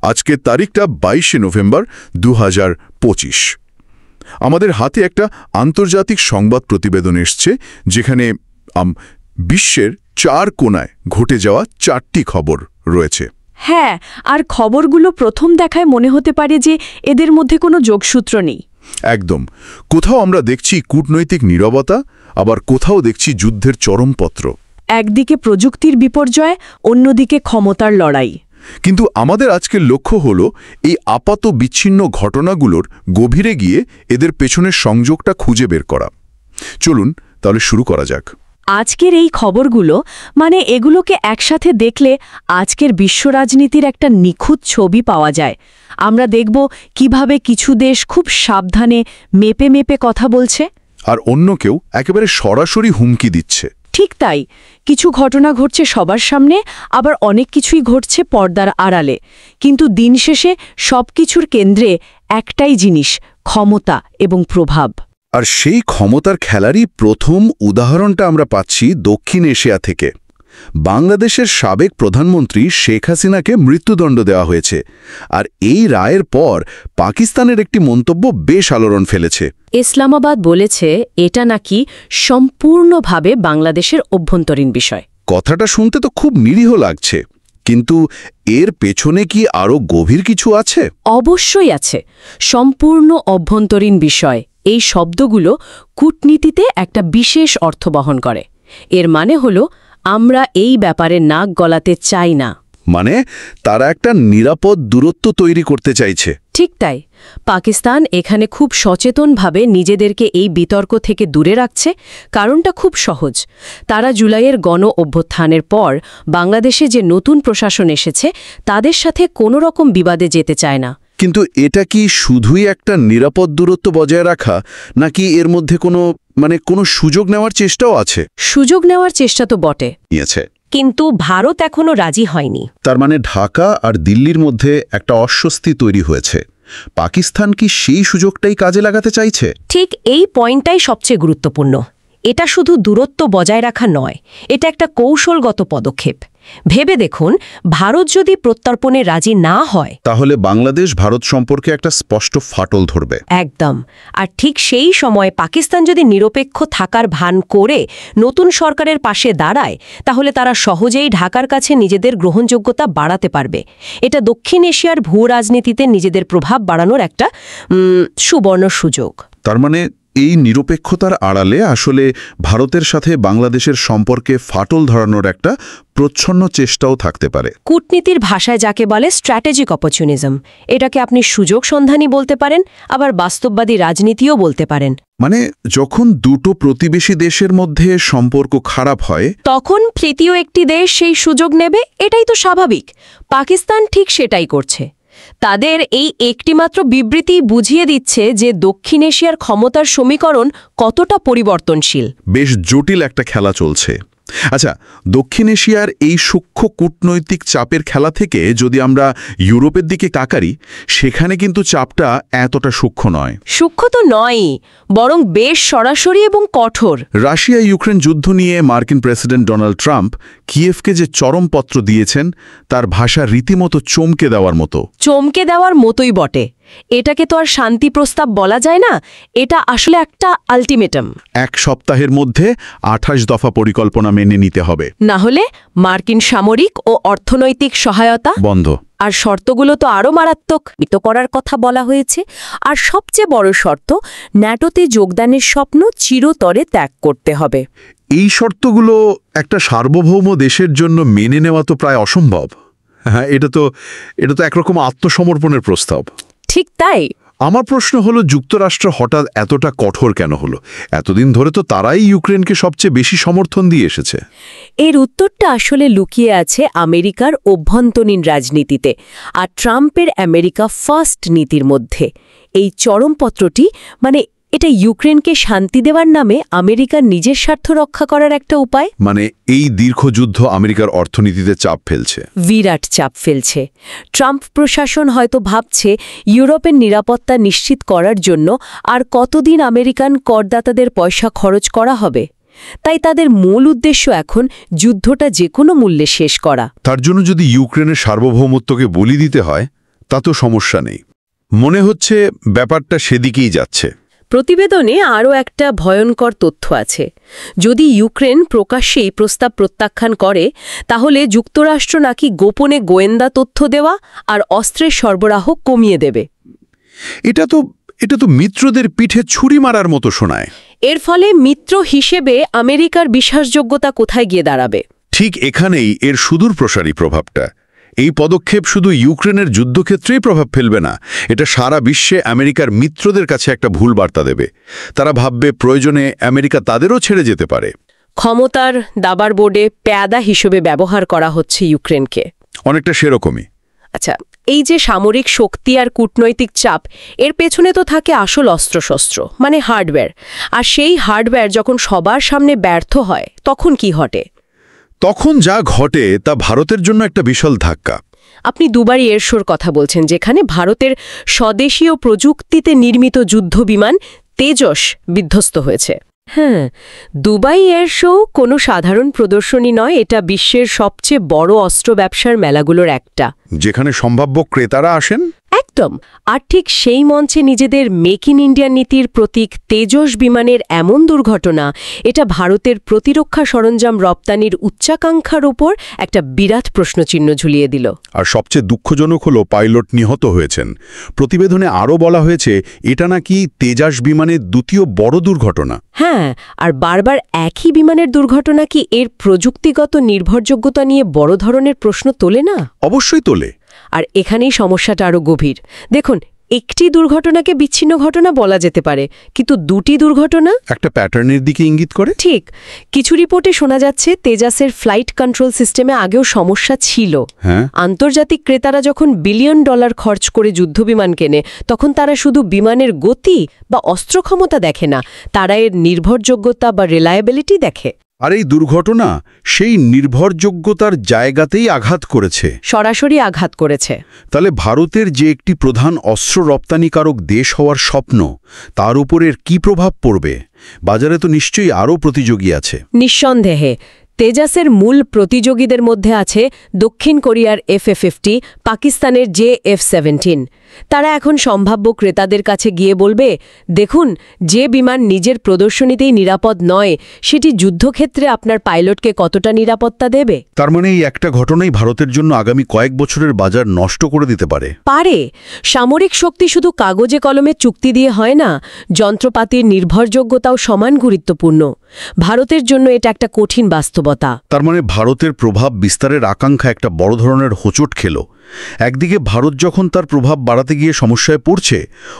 আজকের তারিখটা 22 নভেম্বর 2025। আমাদের হাতে একটা আন্তর্জাতিক সংবাদ প্রতিবেদন এসছে, যেখানে বিশ্বের 4 কোণায় ঘটে যাওয়া 4টি খবর রয়েছে। হ্যাঁ, আর খবরগুলো প্রথম দেখায় মনে হতে পারে যে এদের মধ্যে কোনো যোগসূত্র নেই। একদম। কোথাও আমরা দেখছি কূটনৈতিক নীরবতা, আবার কোথাও দেখছি যুদ্ধের চরমপত্র। একদিকে প্রযুক্তির বিপর্যয়, অন্যদিকে ক্ষমতার লড়াই। কিন্তু আমাদের আজকের লক্ষ্য হল এই আপাত বিচ্ছিন্ন ঘটনাগুলোর গভীরে গিয়ে এদের পেছনের সংযোগটা খুঁজে বের করা। চলুন তাহলে শুরু করা যাক। আজকের এই খবরগুলো, মানে এগুলোকে একসাথে দেখলে আজকের বিশ্ব রাজনীতির একটা নিখুঁত ছবি পাওয়া যায়। আমরা দেখব কিভাবে কিছু দেশ খুব সাবধানে মেপে মেপে কথা বলছে, আর অন্য কেউ একেবারে সরাসরি হুমকি দিচ্ছে। ঠিক তাই, কিছু ঘটনা ঘটছে সবার সামনে, আবার অনেক কিছুই ঘটছে পর্দার আড়ালে। কিন্তু দিন শেষে সবকিছুর কেন্দ্রে একটাই জিনিস, ক্ষমতা এবং প্রভাব। আর সেই ক্ষমতার খেলারই প্রথম উদাহরণটা আমরা পাচ্ছি দক্ষিণ এশিয়া থেকে। বাংলাদেশের সাবেক প্রধানমন্ত্রী শেখ হাসিনাকে মৃত্যুদণ্ড দেওয়া হয়েছে, আর এই রায়ের পর পাকিস্তানের একটি মন্তব্য বেশ আলোড়ন ফেলেছে। ইসলামাবাদ বলেছে এটা নাকি সম্পূর্ণভাবে বাংলাদেশের অভ্যন্তরীণ বিষয়। কথাটা শুনতে তো খুব নিরীহ লাগছে, কিন্তু এর পেছনে কি আরও গভীর কিছু আছে? অবশ্যই আছে। সম্পূর্ণ অভ্যন্তরীণ বিষয় এই শব্দগুলো কূটনীতিতে একটা বিশেষ অর্থ বহন করে। এর মানে হলো আমরা এই ব্যাপারে নাক গলাতে চাই না। মানে তারা একটা নিরাপদ দূরত্ব তৈরি করতে চাইছে। ঠিক তাই। পাকিস্তান এখানে খুব সচেতনভাবে নিজেদেরকে এই বিতর্ক থেকে দূরে রাখছে। কারণটা খুব সহজ। তারা জুলাইয়ের গণ অভ্যুত্থানের পর বাংলাদেশে যে নতুন প্রশাসন এসেছে তাদের সাথে কোনো রকম বিবাদে যেতে চায় না। কিন্তু এটা কি শুধুই একটা নিরাপদ দূরত্ব বজায় রাখা, নাকি এর মধ্যে কোনো সুযোগ নেওয়ার চেষ্টাও আছে? সুযোগ নেওয়ার চেষ্টা তো বটে, নিয়েছে, কিন্তু ভারত এখনো রাজি হয়নি। তার মানে ঢাকা আর দিল্লির মধ্যে একটা অস্বস্তি তৈরি হয়েছে। পাকিস্তান কি সেই সুযোগটাই কাজে লাগাতে চাইছে? ঠিক এই পয়েন্টটাই সবচেয়ে গুরুত্বপূর্ণ। এটা শুধু দূরত্ব বজায় রাখা নয়, এটা একটা কৌশলগত পদক্ষেপ। ভেবে দেখুন, ভারত যদি প্রত্যর্পণে রাজি না হয়, তাহলে বাংলাদেশ ভারত সম্পর্কে একটা স্পষ্ট ফাটল ধরবে। একদম। আর ঠিক সেই সময় পাকিস্তান যদি নিরপেক্ষ থাকার ভান করে নতুন সরকারের পাশে দাঁড়ায়, তাহলে তারা সহজেই ঢাকার কাছে নিজেদের গ্রহণযোগ্যতা বাড়াতে পারবে। এটা দক্ষিণ এশিয়ার ভূ রাজনীতিতে নিজেদের প্রভাব বাড়ানোর একটা সুবর্ণ সুযোগ। তার মানে এই নিরপেক্ষতার আড়ালে আসলে ভারতের সাথে বাংলাদেশের সম্পর্কে ফাটল ধরানোর একটা প্রচ্ছন্ন চেষ্টাও থাকতে পারে। কূটনীতির ভাষায় যাকে বলে স্ট্র্যাটেজিক অপরচুনিজম। এটাকে আপনি সুযোগ সন্ধানী বলতে পারেন, আবার বাস্তববাদী রাজনীতিও বলতে পারেন। মানে যখন দুটো প্রতিবেশী দেশের মধ্যে সম্পর্ক খারাপ হয়, তখন তৃতীয় একটি দেশ সেই সুযোগ নেবে, এটাই তো স্বাভাবিক। পাকিস্তান ঠিক সেটাই করছে। তাদের এই একটিমাত্র বিবৃতি বুঝিয়ে দিচ্ছে যে দক্ষিণ এশিয়ার ক্ষমতার সমীকরণ কতটা পরিবর্তনশীল। বেশ জটিল একটা খেলা চলছে। আচ্ছা, দক্ষিণ এশিয়ার এই সূক্ষ্ম কূটনৈতিক চাপের খেলা থেকে যদি আমরা ইউরোপের দিকে তাকাই, সেখানে কিন্তু চাপটা এতটা সূক্ষ্ম নয়। সূক্ষ্ম তো নয়ই, বরং বেশ সরাসরি এবং কঠোর। রাশিয়া ইউক্রেন যুদ্ধ নিয়ে মার্কিন প্রেসিডেন্ট ডোনাল্ড ট্রাম্প কিয়েভকে যে চরমপত্র দিয়েছেন, তার ভাষা রীতিমতো চমকে দেওয়ার মতো। চমকে দেওয়ার মতোই বটে। এটাকে তো আর শান্তি প্রস্তাব বলা যায় না, এটা আসলে একটা আলটিমেটাম। 1 সপ্তাহের মধ্যে 28 দফা পরিকল্পনা মেনে নিতে হবে, না হলে মার্কিন সামরিক ও অর্থনৈতিক সহায়তা বন্ধ। আর শর্তগুলো তো আরও মারাত্মক করার কথা বলা হয়েছে। আর সবচেয়ে বড় শর্ত, ন্যাটোতে যোগদানের স্বপ্ন চিরতরে ত্যাগ করতে হবে। এই শর্তগুলো একটা সার্বভৌম দেশের জন্য মেনে নেওয়া তো প্রায় অসম্ভব। হ্যাঁ, এটা তো একরকম আত্মসমর্পণের প্রস্তাব। ঠিক তাই। আমার প্রশ্ন হলো, যুক্তরাষ্ট্র হঠাৎ এতটা কঠোর কেন হলো? এতদিন ধরে তো তারাই ইউক্রেনকে সবচেয়ে বেশি সমর্থন দিয়ে এসেছে। এর উত্তরটা আসলে লুকিয়ে আছে আমেরিকার অভ্যন্তরীণ রাজনীতিতে আর ট্রাম্পের আমেরিকা ফার্স্ট নীতির মধ্যে। এই চরমপত্রটি মানে এটা ইউক্রেনকে শান্তি দেওয়ার নামে আমেরিকার নিজের স্বার্থ রক্ষা করার একটা উপায়। মানে এই দীর্ঘ যুদ্ধ আমেরিকার অর্থনীতিতে চাপ ফেলছে, বিরাট চাপ ফেলছে। ট্রাম্প প্রশাসন হয়তো ভাবছে ইউরোপের নিরাপত্তা নিশ্চিত করার জন্য আর কতদিন আমেরিকান করদাতাদের পয়সা খরচ করা হবে। তাই তাদের মূল উদ্দেশ্য এখন যুদ্ধটা যে কোনো মূল্যে শেষ করা। তার জন্য যদি ইউক্রেনের সার্বভৌমত্বকে বলি দিতে হয়, তা তো সমস্যা নেই। মনে হচ্ছে ব্যাপারটা সেদিকেই যাচ্ছে। প্রতিবেদনে আরও একটা ভয়ঙ্কর তথ্য আছে। যদি ইউক্রেন প্রকাশ্যেই প্রস্তাব প্রত্যাখ্যান করে, তাহলে যুক্তরাষ্ট্র নাকি গোপনে গোয়েন্দা তথ্য দেওয়া আর অস্ত্রের সরবরাহ কমিয়ে দেবে। এটা তো মিত্রদের পিঠে ছুরি মারার মতো শোনায়। এর ফলে মিত্র হিসেবে আমেরিকার বিশ্বাসযোগ্যতা কোথায় গিয়ে দাঁড়াবে? ঠিক এখানেই এর সুদূর প্রসারী প্রভাবটা। এই পদক্ষেপ শুধু ইউক্রেনের যুদ্ধক্ষেত্রেই প্রভাব ফেলবে না, এটা সারা বিশ্বে আমেরিকার মিত্রদের কাছে একটা ভুল বার্তা দেবে। তারা ভাববে প্রয়োজনে আমেরিকা তাদেরও ছেড়ে যেতে পারে। ক্ষমতার দাবার বোর্ডে প্যাদা হিসেবে ব্যবহার করা হচ্ছে ইউক্রেনকে। অনেকটা সেরকমই। আচ্ছা, এই যে সামরিক শক্তি আর কূটনৈতিক চাপ, এর পেছনে তো থাকে আসল অস্ত্রশস্ত্র, মানে হার্ডওয়্যার। আর সেই হার্ডওয়্যার যখন সবার সামনে ব্যর্থ হয়, তখন কি ঘটে? তখন যা ঘটে তা ভারতের জন্য একটা বিশাল ধাক্কা। আপনি দুবার এয়ার শোর কথা বলছেন, যেখানে ভারতের স্বদেশীয় প্রযুক্তিতে নির্মিত যুদ্ধবিমান তেজস বিধ্বস্ত হয়েছে। হ্যাঁ, দুবাই এয়ার শো কোনো সাধারণ প্রদর্শনী নয়, এটা বিশ্বের সবচেয়ে বড় অস্ত্র ব্যবসার মেলাগুলোর একটা, যেখানে সম্ভাব্য ক্রেতারা আসেন। একদম। আর ঠিক সেই মঞ্চে নিজেদের মেক ইন ইন্ডিয়া নীতির প্রতীক তেজস বিমানের এমন দুর্ঘটনা, এটা ভারতের প্রতিরক্ষা সরঞ্জাম রপ্তানির উচ্চাকাঙ্ক্ষার ওপর একটা বিরাট প্রশ্নচিহ্ন ঝুলিয়ে দিল। আর সবচেয়ে দুঃখজনক হলো পাইলট নিহত হয়েছেন। প্রতিবেদনে আরও বলা হয়েছে এটা নাকি তেজস বিমানের দ্বিতীয় বড় দুর্ঘটনা। হ্যাঁ, আর বারবার একই বিমানের দুর্ঘটনা কি এর প্রযুক্তিগত নির্ভরযোগ্যতা নিয়ে বড় ধরনের প্রশ্ন তোলে না? অবশ্যই তোলে। আর এখানেই সমস্যাটা আরও গভীর। দেখুন, একটি দুর্ঘটনাকে বিচ্ছিন্ন ঘটনা বলা যেতে পারে, কিন্তু দুটি দুর্ঘটনা একটা প্যাটার্নের দিকে ইঙ্গিত করে। ঠিক। কিছু রিপোর্টে শোনা যাচ্ছে তেজাসের ফ্লাইট কন্ট্রোল সিস্টেমে আগেও সমস্যা ছিল। হ্যাঁ, আন্তর্জাতিক ক্রেতারা যখন বিলিয়ন ডলার খরচ করে যুদ্ধবিমান কেনে, তখন তারা শুধু বিমানের গতি বা অস্ত্র ক্ষমতা দেখে না, তারা এর নির্ভরযোগ্যতা বা রিলায়েবিলিটি দেখে। আর এই দুর্ঘটনা সেই নির্ভরযোগ্যতার জায়গাতেই আঘাত করেছে, সরাসরি আঘাত করেছে। তাহলে ভারতের যে একটি প্রধান অস্ত্র রপ্তানিকারক দেশ হওয়ার স্বপ্ন, তার উপরের কি প্রভাব পড়বে? বাজারে তো নিশ্চয়ই আরও প্রতিযোগী আছে। নিঃসন্দেহে তেজাসের মূল প্রতিযোগীদের মধ্যে আছে দক্ষিণ কোরিয়ার F-50, পাকিস্তানের JF-17। তারা এখন সম্ভাব্য ক্রেতাদের কাছে গিয়ে বলবে, দেখুন, যে বিমান নিজের প্রদর্শনীতেই নিরাপদ নয়, সেটি যুদ্ধক্ষেত্রে আপনার পাইলটকে কতটা নিরাপত্তা দেবে? তার মানে এই একটা ঘটনাই ভারতের জন্য আগামী কয়েক বছরের বাজার নষ্ট করে দিতে পারে। পারে। সামরিক শক্তি শুধু কাগজে কলমে চুক্তি দিয়ে হয় না, যন্ত্রপাতির নির্ভরযোগ্যতাও সমান গুরুত্বপূর্ণ। ভারতের জন্য এটা একটা কঠিন বাস্তবতা। তার মানে ভারতের প্রভাব বিস্তারের আকাঙ্ক্ষা একটা বড় ধরনের হোঁচট খেল। একদিকে ভারত যখন তার প্রভাব বাড়াতে গিয়ে সমস্যায় পড়ছে,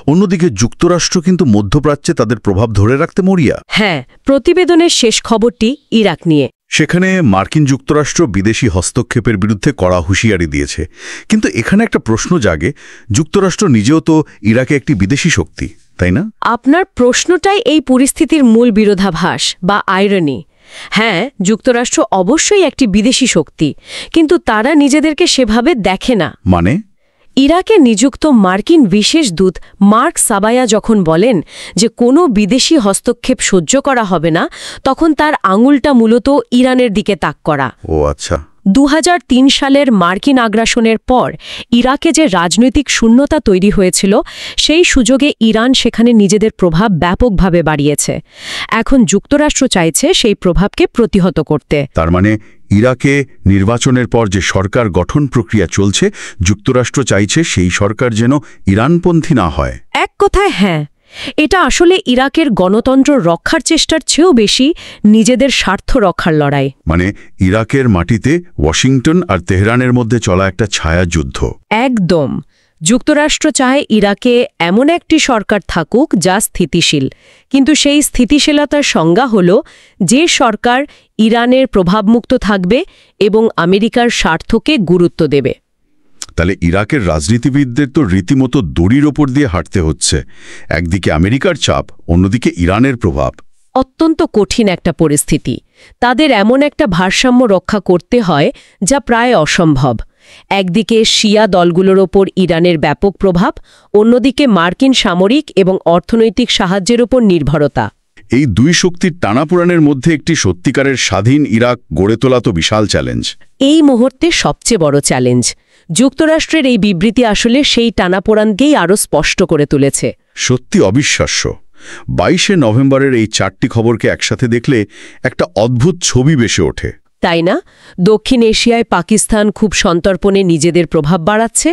অন্যদিকে যুক্তরাষ্ট্র কিন্তু মধ্যপ্রাচ্যে তাদের প্রভাব ধরে রাখতে মরিয়া। হ্যাঁ, প্রতিবেদনের শেষ খবরটি ইরাক নিয়ে। সেখানে মার্কিন যুক্তরাষ্ট্র বিদেশি হস্তক্ষেপের বিরুদ্ধে কড়া হুঁশিয়ারি দিয়েছে। কিন্তু এখানে একটা প্রশ্ন জাগে, যুক্তরাষ্ট্র নিজেও তো ইরাকে একটি বিদেশি শক্তি, তাই না? আপনার প্রশ্নটাই এই পরিস্থিতির মূল বিরোধাভাস বা আইরনি। হ্যাঁ, যুক্তরাষ্ট্র অবশ্যই একটি বিদেশি শক্তি, কিন্তু তারা নিজেদেরকে সেভাবে দেখে না। মানে? ইরাকে নিযুক্ত মার্কিন বিশেষ দূত মার্ক সাবায়া যখন বলেন যে কোনো বিদেশি হস্তক্ষেপ সহ্য করা হবে না, তখন তার আঙুলটা মূলত ইরানের দিকে তাক করা। ও আচ্ছা। 2003 সালের মার্কিন আগ্রাসনের পর ইরাকে যে রাজনৈতিক শূন্যতা তৈরি হয়েছিল, সেই সুযোগে ইরান সেখানে নিজেদের প্রভাব ব্যাপকভাবে বাড়িয়েছে। এখন যুক্তরাষ্ট্র চাইছে সেই প্রভাবকে প্রতিহত করতে। তার মানে ইরাকে নির্বাচনের পর যে সরকার গঠন প্রক্রিয়া চলছে, যুক্তরাষ্ট্র চাইছে সেই সরকার যেন ইরানপন্থী না হয়। এক কথায় হ্যাঁ, এটা আসলে ইরাকের গণতন্ত্র রক্ষার চেষ্টার চেয়েও বেশি নিজেদের স্বার্থ রক্ষার লড়াই। মানে ইরাকের মাটিতে ওয়াশিংটন আর তেহরানের মধ্যে চলা একটা ছায়া যুদ্ধ। একদম। যুক্তরাষ্ট্র চায় ইরাকে এমন একটি সরকার থাকুক যা স্থিতিশীল, কিন্তু সেই স্থিতিশীলতার সংজ্ঞা হল যে সরকার ইরানের প্রভাবমুক্ত থাকবে এবং আমেরিকার স্বার্থকে গুরুত্ব দেবে। তাহলে ইরাকের রাজনীতিবিদদের তো রীতিমতো দড়ির ওপর দিয়ে হাঁটতে হচ্ছে, একদিকে আমেরিকার চাপ, অন্যদিকে ইরানের প্রভাব। অত্যন্ত কঠিন একটা পরিস্থিতি। তাদের এমন একটা ভারসাম্য রক্ষা করতে হয় যা প্রায় অসম্ভব। একদিকে শিয়া দলগুলোর ওপর ইরানের ব্যাপক প্রভাব, অন্যদিকে মার্কিন সামরিক এবং অর্থনৈতিক সাহায্যের ওপর নির্ভরতা। এই দুই শক্তির টানাপোড়েনের মধ্যে একটি সত্যিকারের স্বাধীন ইরাক গড়ে তোলা তো বিশাল চ্যালেঞ্জ। এই মুহূর্তে সবচেয়ে বড় চ্যালেঞ্জ। যুক্তরাষ্ট্রের এই বিবৃতি আসলে সেই টানাপোড়েনকেই আরও স্পষ্ট করে তুলেছে। সত্যি অবিশ্বাস্য। 22শে নভেম্বরের এই চারটি খবরকে একসাথে দেখলে একটা অদ্ভুত ছবি ভেসে ওঠে, তাই না? দক্ষিণ এশিয়ায় পাকিস্তান খুব সন্তর্পণে নিজেদের প্রভাব বাড়াচ্ছে।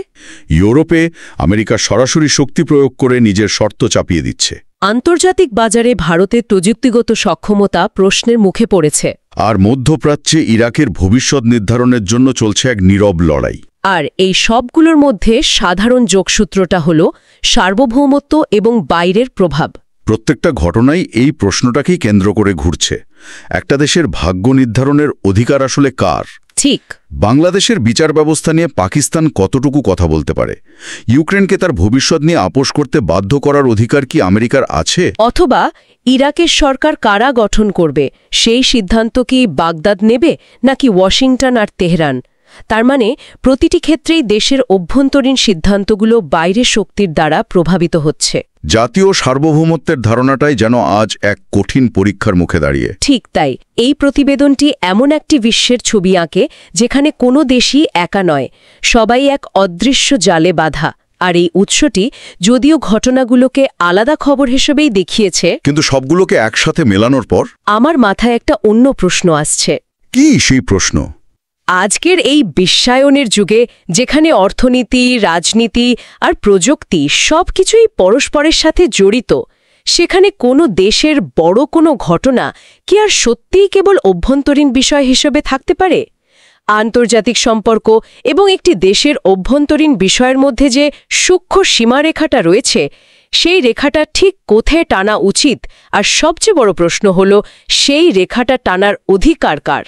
ইউরোপে আমেরিকা সরাসরি শক্তি প্রয়োগ করে নিজের শর্ত চাপিয়ে দিচ্ছে। আন্তর্জাতিক বাজারে ভারতের প্রযুক্তিগত সক্ষমতা প্রশ্নের মুখে পড়েছে। আর মধ্যপ্রাচ্যে ইরাকের ভবিষ্যৎ নির্ধারণের জন্য চলছে এক নীরব লড়াই। আর এই সবগুলোর মধ্যে সাধারণ যোগসূত্রটা হল সার্বভৌমত্ব এবং বাইরের প্রভাব। প্রত্যেকটা ঘটনাই এই প্রশ্নটাকেই কেন্দ্র করে ঘুরছে। একটা দেশের ভাগ্য নির্ধারণের অধিকার আসলে কার? ঠিক। বাংলাদেশের বিচার ব্যবস্থা নিয়ে পাকিস্তান কতটুকু কথা বলতে পারে? ইউক্রেনকে তার ভবিষ্যৎ নিয়ে আপোষ করতে বাধ্য করার অধিকার কি আমেরিকার আছে? অথবা ইরাকের সরকার কারা গঠন করবে সেই সিদ্ধান্ত কি বাগদাদ নেবে নাকি ওয়াশিংটন আর তেহরান? তার মানে প্রতিটি ক্ষেত্রেই দেশের অভ্যন্তরীণ সিদ্ধান্তগুলো বাইরের শক্তির দ্বারা প্রভাবিত হচ্ছে। জাতীয় সার্বভৌমত্বের ধারণাটাই যেন আজ এক কঠিন পরীক্ষার মুখে দাঁড়িয়ে। ঠিক তাই। এই প্রতিবেদনটি এমন একটি বিশ্বের ছবি আঁকে যেখানে কোনো দেশই একা নয়, সবাই এক অদৃশ্য জালে বাঁধা। আর এই উৎসটি যদিও ঘটনাগুলোকে আলাদা খবর হিসেবেই দেখিয়েছে, কিন্তু সবগুলোকে একসাথে মেলানোর পর আমার মাথায় একটা অন্য প্রশ্ন আসছে। কি সেই প্রশ্ন? আজকের এই বিশ্বায়নের যুগে যেখানে অর্থনীতি, রাজনীতি আর প্রযুক্তি সবকিছুই পরস্পরের সাথে জড়িত, সেখানে কোনো দেশের বড় কোনো ঘটনা কি আর সত্যিই কেবল অভ্যন্তরীণ বিষয় হিসেবে থাকতে পারে? আন্তর্জাতিক সম্পর্ক এবং একটি দেশের অভ্যন্তরীণ বিষয়ের মধ্যে যে সূক্ষ্ম সীমারেখাটা রয়েছে, সেই রেখাটা ঠিক কোথায় টানা উচিত? আর সবচেয়ে বড় প্রশ্ন হল, সেই রেখাটা টানার অধিকার কার?